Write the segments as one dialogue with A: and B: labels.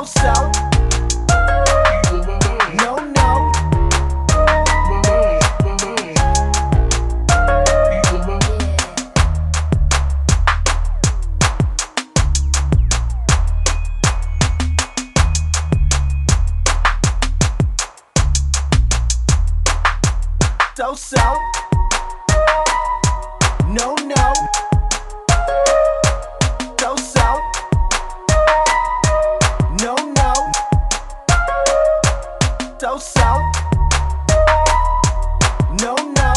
A: so. No, no. So. No, no. So. No, no. So. No, no.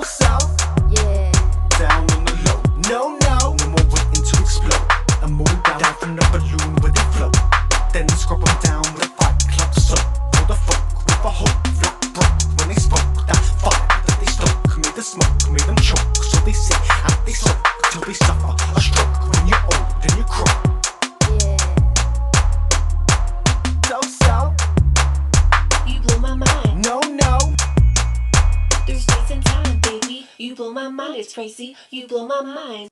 A: So. Yeah. Down on the low. No, no. No more waiting to explode. I'm moving down from the balloon with the flow. Then scrub them down with a fight club soap. For the folk with a hope, flat broke when they spoke. That fire that they stoke made the smoke, made them choke. So they sit and they soak till they suffer a stroke. When you're old and you croak. Yeah. So.
B: You blow my mind.
A: No, no.
B: Through space and time, baby. You blow my mind. It's crazy. You blow my mind.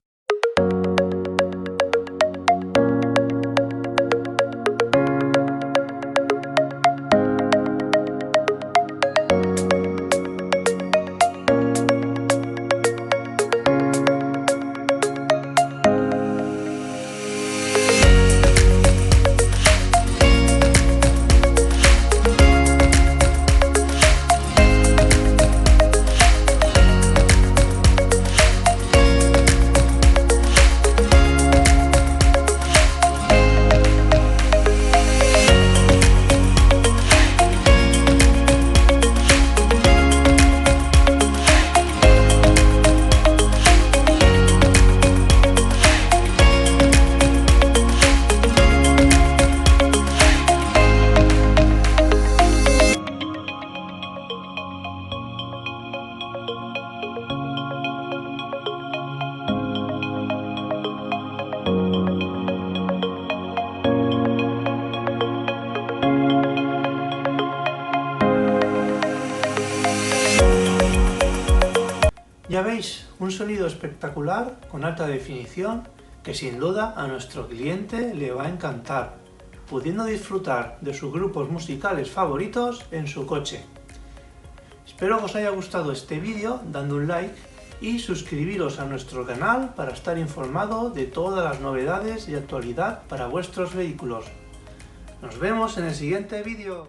C: Ya veis, un sonido espectacular con alta definición que sin duda a nuestro cliente le va a encantar, pudiendo disfrutar de sus grupos musicales favoritos en su coche. Espero que os haya gustado este vídeo dando un like y suscribiros a nuestro canal para estar informado de todas las novedades y actualidad para vuestros vehículos. Nos vemos en el siguiente vídeo.